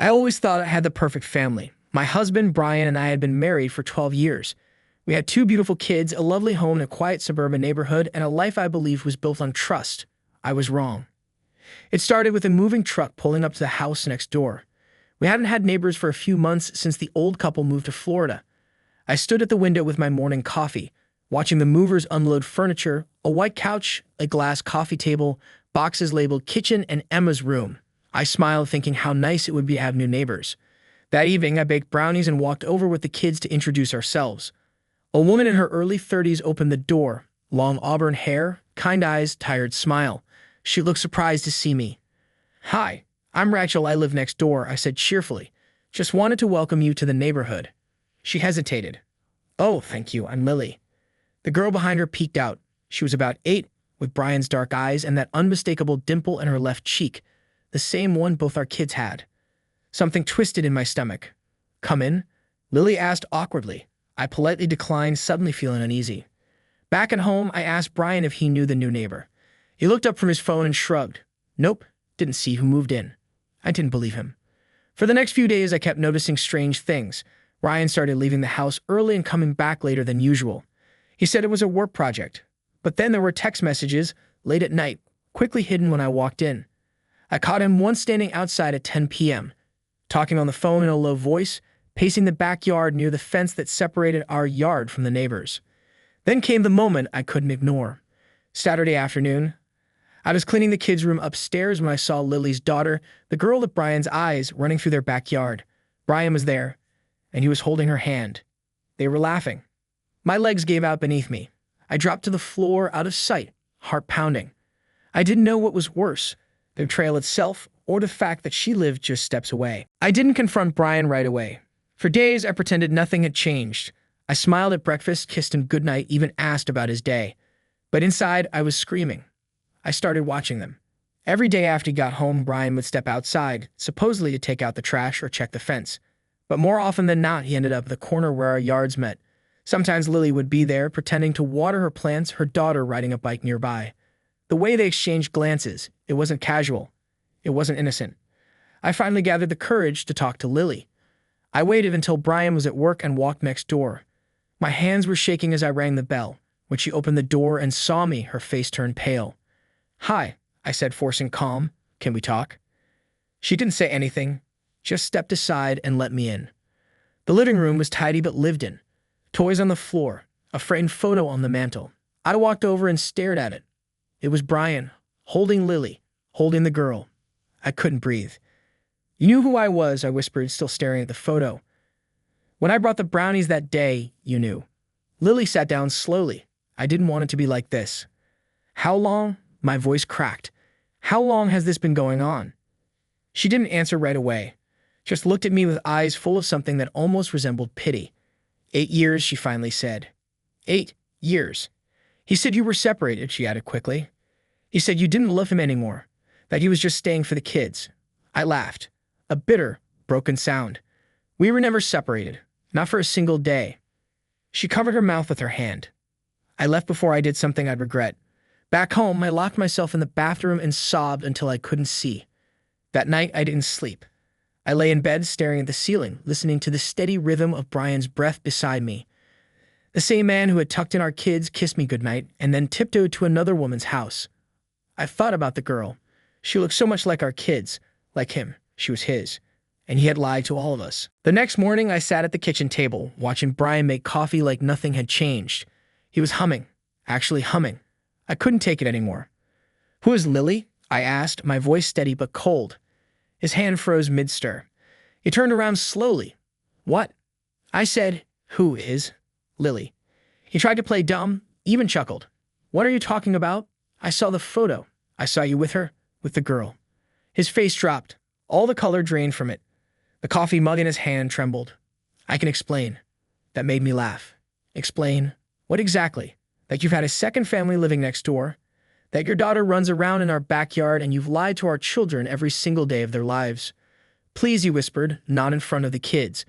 I always thought I had the perfect family. My husband, Brian, and I had been married for 12 years. We had two beautiful kids, a lovely home in a quiet suburban neighborhood, and a life I believed was built on trust. I was wrong. It started with a moving truck pulling up to the house next door. We hadn't had neighbors for a few months since the old couple moved to Florida. I stood at the window with my morning coffee, watching the movers unload furniture, a white couch, a glass coffee table, boxes labeled kitchen and Emma's room. I smiled, thinking how nice it would be to have new neighbors. That evening, I baked brownies and walked over with the kids to introduce ourselves. A woman in her early 30s opened the door, long auburn hair, kind eyes, tired smile. She looked surprised to see me. "Hi, I'm Rachel. I live next door," I said cheerfully. "Just wanted to welcome you to the neighborhood." She hesitated. "Oh, thank you. I'm Lily." The girl behind her peeked out. She was about 8, with Brian's dark eyes and that unmistakable dimple in her left cheek, the same one both our kids had. Something twisted in my stomach. "Come in?" Lily asked awkwardly. I politely declined, suddenly feeling uneasy. Back at home, I asked Brian if he knew the new neighbor. He looked up from his phone and shrugged. "Nope, didn't see who moved in." I didn't believe him. For the next few days, I kept noticing strange things. Brian started leaving the house early and coming back later than usual. He said it was a work project. But then there were text messages, late at night, quickly hidden when I walked in. I caught him once standing outside at 10 p.m., talking on the phone in a low voice, pacing the backyard near the fence that separated our yard from the neighbors. Then came the moment I couldn't ignore. Saturday afternoon, I was cleaning the kids' room upstairs when I saw Lily's daughter, the girl with Brian's eyes, running through their backyard. Brian was there, and he was holding her hand. They were laughing. My legs gave out beneath me. I dropped to the floor out of sight, heart pounding. I didn't know what was worse, the betrayal itself or the fact that she lived just steps away. I didn't confront Brian right away. For days, I pretended nothing had changed. I smiled at breakfast, kissed him goodnight, even asked about his day. But inside, I was screaming. I started watching them. Every day after he got home, Brian would step outside, supposedly to take out the trash or check the fence. But more often than not, he ended up at the corner where our yards met. Sometimes Lily would be there, pretending to water her plants, her daughter riding a bike nearby. The way they exchanged glances, it wasn't casual. It wasn't innocent. I finally gathered the courage to talk to Lily. I waited until Brian was at work and walked next door. My hands were shaking as I rang the bell. When she opened the door and saw me, her face turned pale. "Hi," I said, forcing calm. "Can we talk?" She didn't say anything, just stepped aside and let me in. The living room was tidy but lived in. Toys on the floor, a framed photo on the mantel. I walked over and stared at it. It was Brian, holding Lily, holding the girl. I couldn't breathe. "You knew who I was," I whispered, still staring at the photo. "When I brought the brownies that day, you knew." Lily sat down slowly. I didn't want it to be like this. "How long?" My voice cracked. "How long has this been going on?" She didn't answer right away, just looked at me with eyes full of something that almost resembled pity. 8 years, she finally said. 8 years. He said you were separated, she added quickly. He said you didn't love him anymore, that he was just staying for the kids. I laughed. A bitter, broken sound. We were never separated, not for a single day. She covered her mouth with her hand. I left before I did something I'd regret. Back home, I locked myself in the bathroom and sobbed until I couldn't see. That night, I didn't sleep. I lay in bed staring at the ceiling, listening to the steady rhythm of Brian's breath beside me. The same man who had tucked in our kids kissed me goodnight and then tiptoed to another woman's house. I thought about the girl. She looked so much like our kids, like him. She was his. And he had lied to all of us. The next morning, I sat at the kitchen table, watching Brian make coffee like nothing had changed. He was humming, actually humming. I couldn't take it anymore. "Who is Lily?" I asked, my voice steady but cold. His hand froze mid-stir. He turned around slowly. "What?" I said, "Who is Lily?" He tried to play dumb, even chuckled. "What are you talking about? I saw the photo. I saw you with her, with the girl." His face dropped. All the color drained from it. The coffee mug in his hand trembled. "I can explain." That made me laugh. "Explain? What exactly? That you've had a second family living next door? That your daughter runs around in our backyard and you've lied to our children every single day of their lives?" "Please," he whispered, not in front of the kids.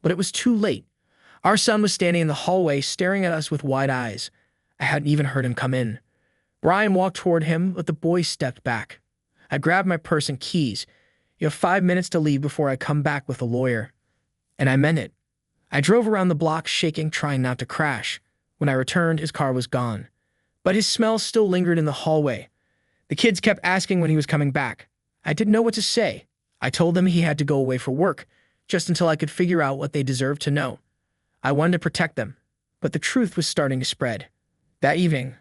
But it was too late. Our son was standing in the hallway, staring at us with wide eyes. I hadn't even heard him come in. Brian walked toward him, but the boy stepped back. I grabbed my purse and keys. You have 5 minutes to leave before I come back with a lawyer. And I meant it. I drove around the block shaking, trying not to crash. When I returned, his car was gone. But his smell still lingered in the hallway. The kids kept asking when he was coming back. I didn't know what to say. I told them he had to go away for work, just until I could figure out what they deserved to know. I wanted to protect them, but the truth was starting to spread. That evening,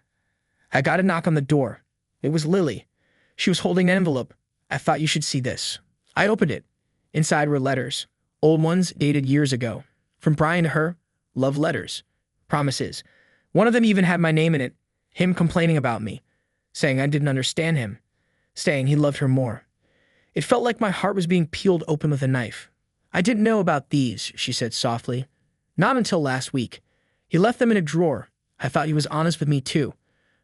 I got a knock on the door. It was Lily. She was holding an envelope. I thought you should see this. I opened it. Inside were letters, old ones dated years ago. From Brian to her, love letters, promises. One of them even had my name in it, him complaining about me, saying I didn't understand him, saying he loved her more. It felt like my heart was being peeled open with a knife. I didn't know about these, she said softly. Not until last week. He left them in a drawer. I thought he was honest with me too.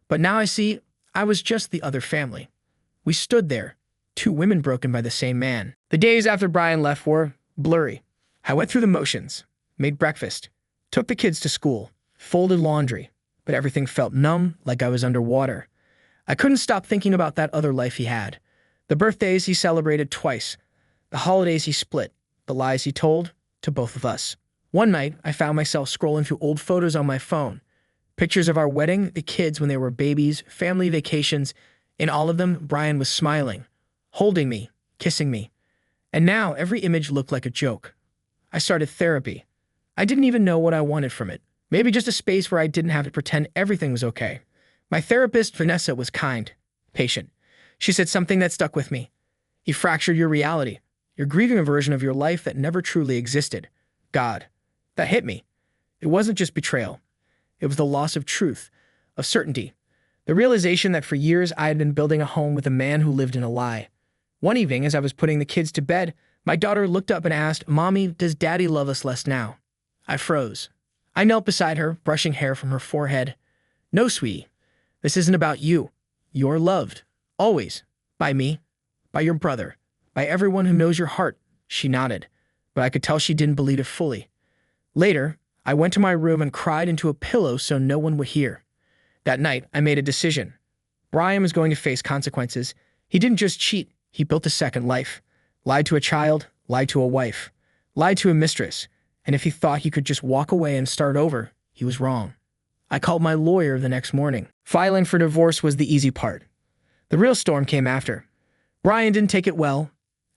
But now I see I was just the other family. We stood there, two women broken by the same man. The days after Brian left were blurry. I went through the motions, made breakfast, took the kids to school, folded laundry, but everything felt numb, like I was underwater. I couldn't stop thinking about that other life he had. The birthdays he celebrated twice, the holidays he split, the lies he told to both of us. One night, I found myself scrolling through old photos on my phone. Pictures of our wedding, the kids when they were babies, family vacations. In all of them, Brian was smiling, holding me, kissing me. And now every image looked like a joke. I started therapy. I didn't even know what I wanted from it. Maybe just a space where I didn't have to pretend everything was okay. My therapist, Vanessa, was kind, patient. She said something that stuck with me. You fractured your reality. You're grieving a version of your life that never truly existed. God. That hit me. It wasn't just betrayal. It was the loss of truth, of certainty. The realization that for years I had been building a home with a man who lived in a lie. One evening, as I was putting the kids to bed, my daughter looked up and asked, Mommy, does Daddy love us less now? I froze. I knelt beside her, brushing hair from her forehead. No, sweetie. This isn't about you. You're loved. Always. By me. By your brother. By everyone who knows your heart. She nodded, but I could tell she didn't believe it fully. Later, I went to my room and cried into a pillow so no one would hear. That night, I made a decision. Brian was going to face consequences. He didn't just cheat, he built a second life. Lied to a child, lied to a wife, lied to a mistress, and if he thought he could just walk away and start over, he was wrong. I called my lawyer the next morning. Filing for divorce was the easy part. The real storm came after. Brian didn't take it well.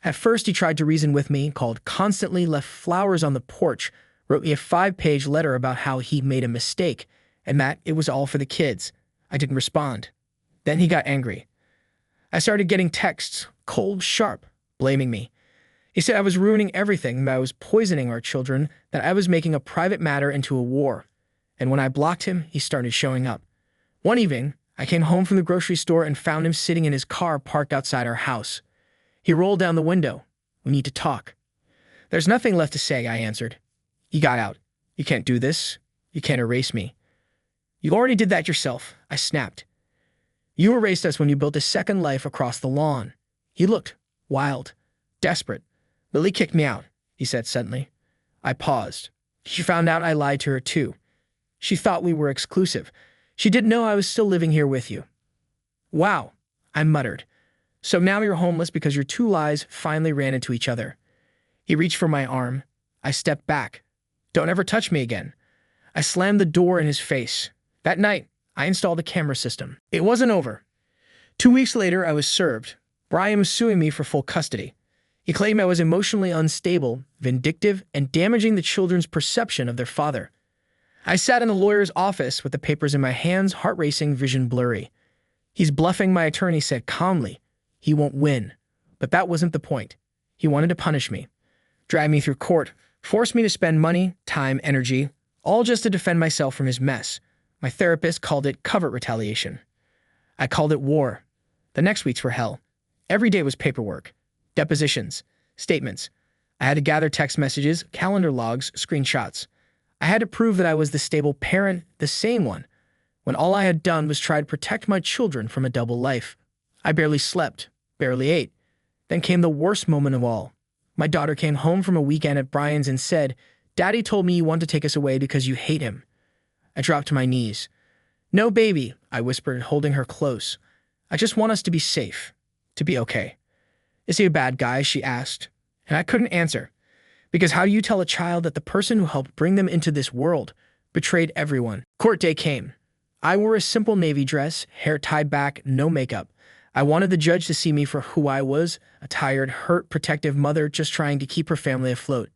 At first, he tried to reason with me, called constantly, left flowers on the porch, wrote me a 5-page letter about how he made a mistake and that it was all for the kids. I didn't respond. Then he got angry. I started getting texts, cold, sharp, blaming me. He said I was ruining everything, that I was poisoning our children, that I was making a private matter into a war. And when I blocked him, he started showing up. One evening, I came home from the grocery store and found him sitting in his car parked outside our house. He rolled down the window. We need to talk. There's nothing left to say, I answered. You got out. You can't do this. You can't erase me. You already did that yourself, I snapped. You erased us when you built a second life across the lawn. He looked wild, desperate. Lily kicked me out, he said suddenly. I paused. She found out I lied to her too. She thought we were exclusive. She didn't know I was still living here with you. Wow, I muttered. So now you're homeless because your two lies finally ran into each other. He reached for my arm. I stepped back. Don't ever touch me again. I slammed the door in his face. That night, I installed a camera system. It wasn't over. 2 weeks later, I was served. Brian was suing me for full custody. He claimed I was emotionally unstable, vindictive, and damaging the children's perception of their father. I sat in the lawyer's office with the papers in my hands, heart racing, vision blurry. He's bluffing, my attorney said calmly. He won't win. But that wasn't the point. He wanted to punish me, drag me through court, force me to spend money, time, energy, all just to defend myself from his mess. My therapist called it covert retaliation. I called it war. The next weeks were hell. Every day was paperwork, depositions, statements. I had to gather text messages, calendar logs, screenshots. I had to prove that I was the stable parent, the sane one, when all I had done was try to protect my children from a double life. I barely slept, barely ate. Then came the worst moment of all. My daughter came home from a weekend at Brian's and said, Daddy told me you want to take us away because you hate him. I dropped to my knees. No, baby, I whispered, holding her close. I just want us to be safe, to be okay. Is he a bad guy? She asked. And I couldn't answer. Because how do you tell a child that the person who helped bring them into this world betrayed everyone? Court day came. I wore a simple navy dress, hair tied back, no makeup. I wanted the judge to see me for who I was, a tired, hurt, protective mother just trying to keep her family afloat.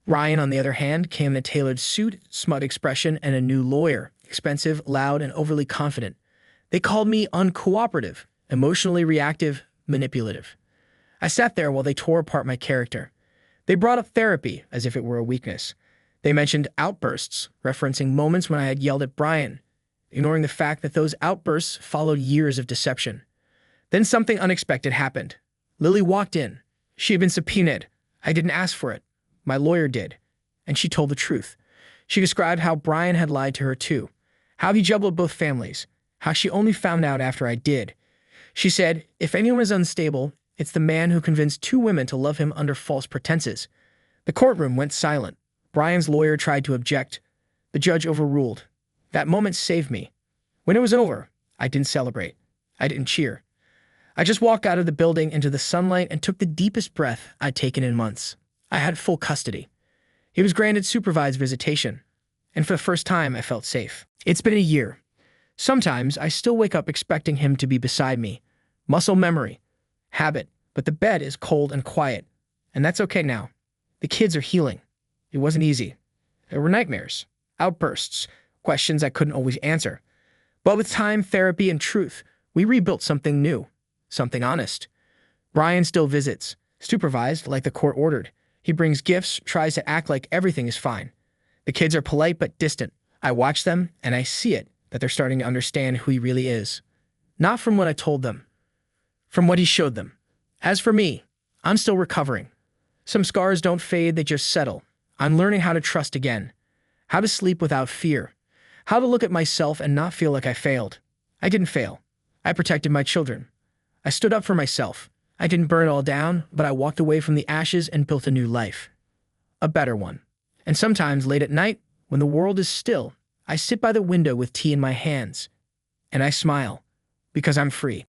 Ryan, on the other hand, came in a tailored suit, smart expression, and a new lawyer, expensive, loud, and overly confident. They called me uncooperative, emotionally reactive, manipulative. I sat there while they tore apart my character. They brought up therapy as if it were a weakness. They mentioned outbursts, referencing moments when I had yelled at Brian, ignoring the fact that those outbursts followed years of deception. Then something unexpected happened. Lily walked in. She had been subpoenaed. I didn't ask for it. My lawyer did. And she told the truth. She described how Brian had lied to her too, how he juggled both families, how she only found out after I did. She said, if anyone is unstable, it's the man who convinced two women to love him under false pretenses. The courtroom went silent. Brian's lawyer tried to object. The judge overruled. That moment saved me. When it was over, I didn't celebrate. I didn't cheer. I just walked out of the building into the sunlight and took the deepest breath I'd taken in months. I had full custody. He was granted supervised visitation. And for the first time, I felt safe. It's been a year. Sometimes I still wake up expecting him to be beside me. Muscle memory. Habit. But the bed is cold and quiet. And that's okay now. The kids are healing. It wasn't easy. There were nightmares, outbursts, questions I couldn't always answer. But with time, therapy, and truth, we rebuilt something new, something honest. Brian still visits, supervised like the court ordered. He brings gifts, tries to act like everything is fine. The kids are polite but distant. I watch them, and I see it, that they're starting to understand who he really is. Not from what I told them, from what he showed them. As for me, I'm still recovering. Some scars don't fade, they just settle. I'm learning how to trust again, how to sleep without fear, how to look at myself and not feel like I failed. I didn't fail. I protected my children. I stood up for myself. I didn't burn it all down, but I walked away from the ashes and built a new life. A better one. And sometimes late at night, when the world is still, I sit by the window with tea in my hands, and I smile, because I'm free.